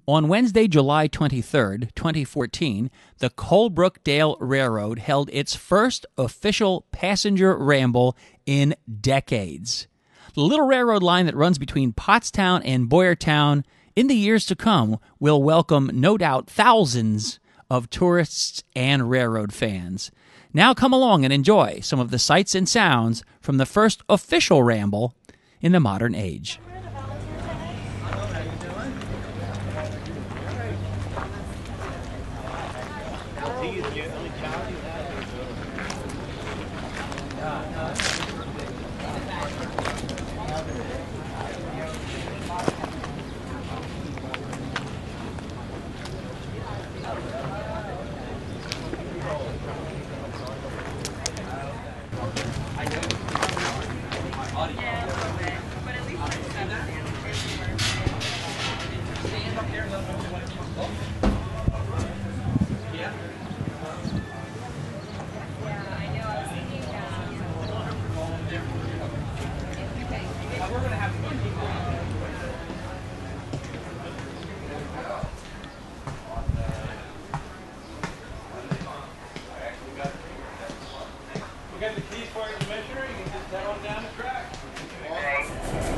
On Wednesday, July 23, 2014, the Colebrookdale Railroad held its first official passenger ramble in decades. The little railroad line that runs between Pottstown and Boyertown in the years to come will welcome, no doubt, thousands of tourists and railroad fans. Now come along and enjoy some of the sights and sounds from the first official ramble in the modern age.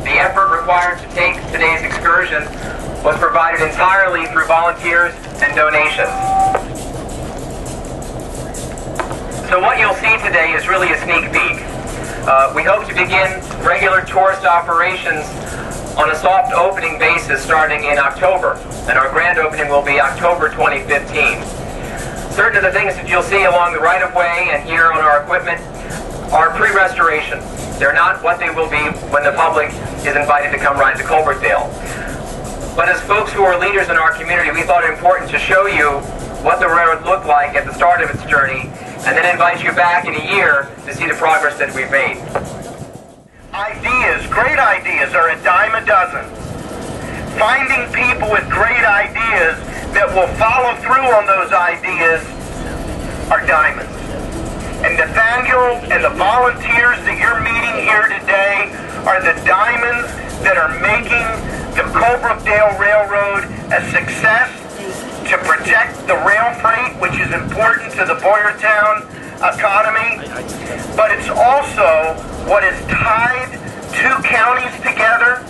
The effort required to take today's excursion was provided entirely through volunteers and donations. So what you'll see today is really a sneak peek. We hope to begin regular tourist operations on a soft opening basis starting in October, and our grand opening will be October 2015. Certain of the things that you'll see along the right-of-way and here on our equipment are pre-restoration. They're not what they will be when the public is invited to come ride to Colebrookdale. But as folks who are leaders in our community, we thought it important to show you what the railroad looked like at the start of its journey, and then invite you back in a year to see the progress that we've made. Ideas, great ideas, are a dime a dozen. Finding people with great ideas that will follow through on those ideas are diamonds. And Nathaniel and the volunteers that you're meeting here today are the diamonds that are making the Colebrookdale Railroad a success to protect the rail freight, which is important to the Boyertown economy. But it's also what has tied two counties together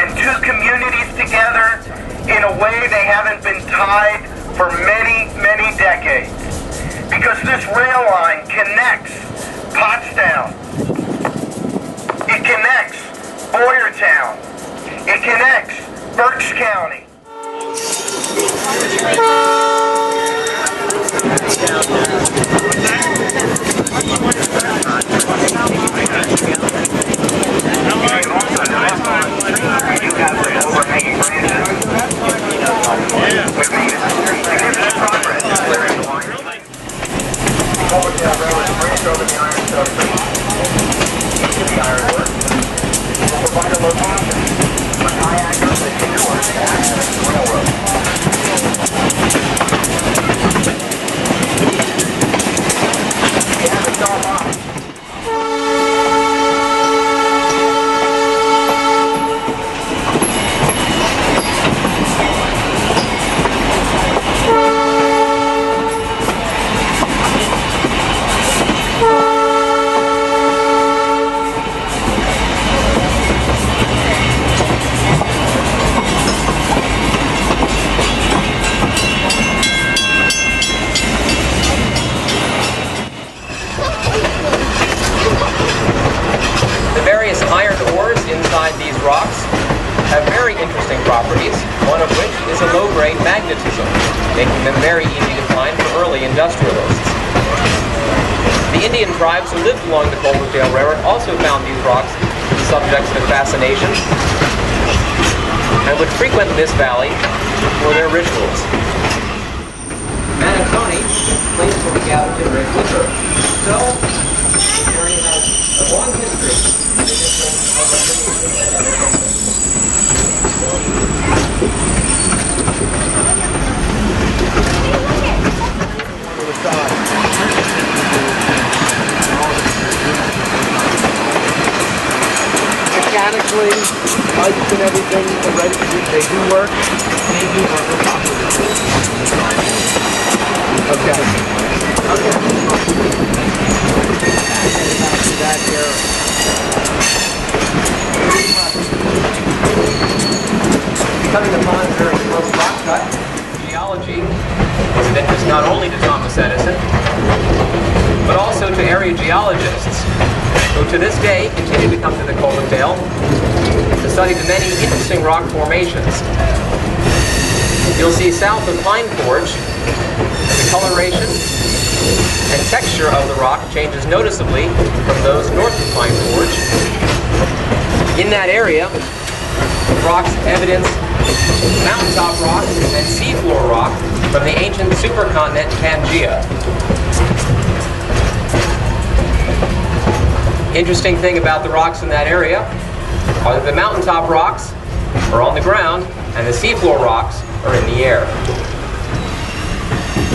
and two communities together in a way they haven't been tied for many, many decades. Because this rail line connects Pottstown, it connects Boyertown, it connects Berks County. Colebrookdale Railroad bridge over the Ironstone Creek. East of the ironworks will provide a location for kayakers and canoers to access the railroad. We have a stop off. Inside these rocks have very interesting properties, one of which is a low-grade magnetism, making them very easy to find for early industrialists. The Indian tribes who lived along the Colebrookdale Railroad also found these rocks subjects to fascination and would frequent this valley for their rituals. Manatoni, place where we gathered to drink liquor. So, the area has a long history. Mechanically, pipes and everything. things are ready to do. They do work. They do work. Okay. Okay. That here. Becoming the pond very close rock cut. Geology was of interest not only to Thomas Edison, but also to area geologists, who to this day continue to come to the Colebrookdale to study the many interesting rock formations. You'll see south of Pine Forge, the coloration and texture of the rock changes noticeably from those north of Pine Forge. In that area, rocks evidence mountaintop rock and seafloor rock from the ancient supercontinent Pangaea. Interesting thing about the rocks in that area are that the mountaintop rocks are on the ground and the seafloor rocks are in the air.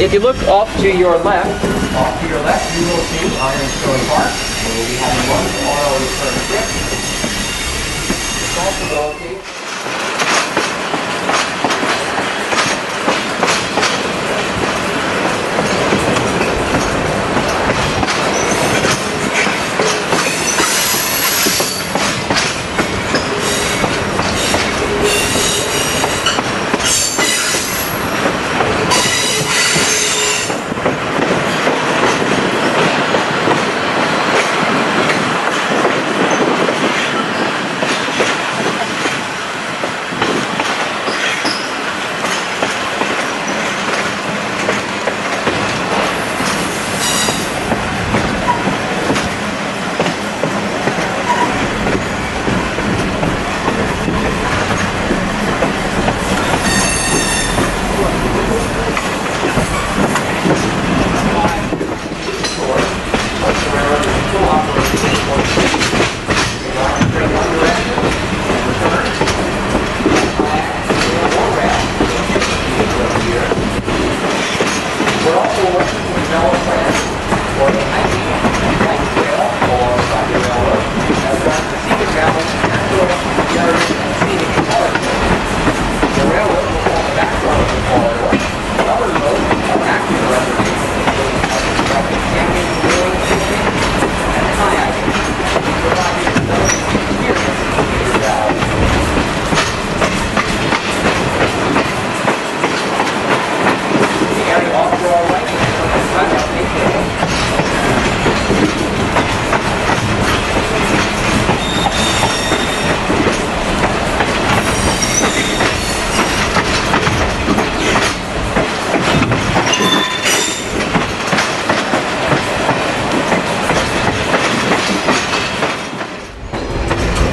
If you look off to your left, you will see Ironstone Park. We will be having one tomorrow return trip. Responsibility.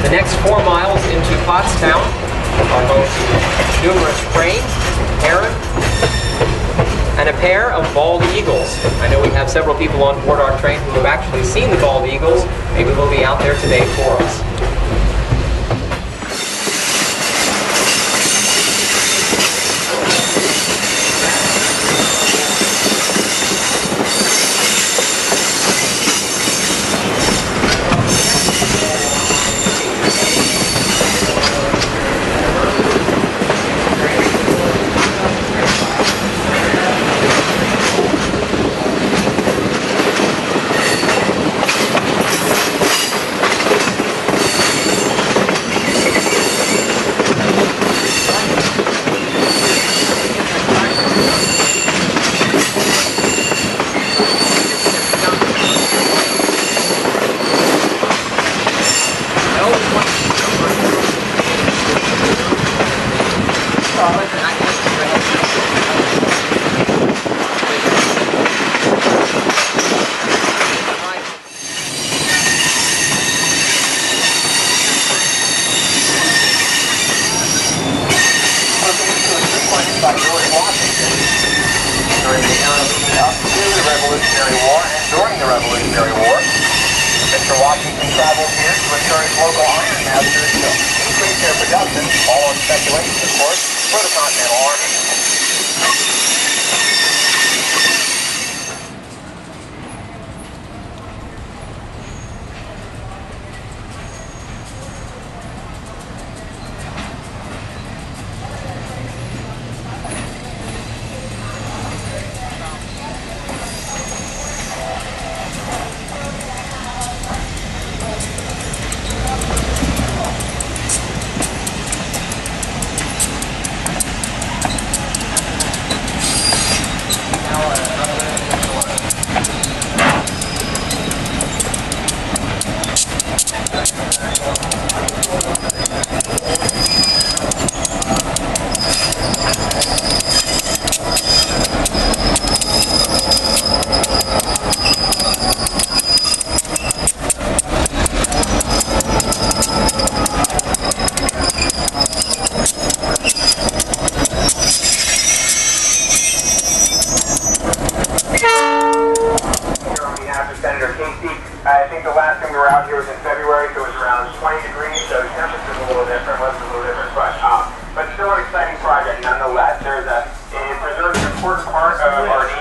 The next 4 miles into Pottstown are both numerous cranes, heron, and a pair of bald eagles. I know we have several people on board our train who have actually seen the bald eagles. Maybe they'll be out there today for us. Revolutionary War and during the Revolutionary War. Mr. Washington traveled here to encourage local iron masters to increase their production, all on speculation, of course, for the Continental Army. nonetheless, it preserves an important part of our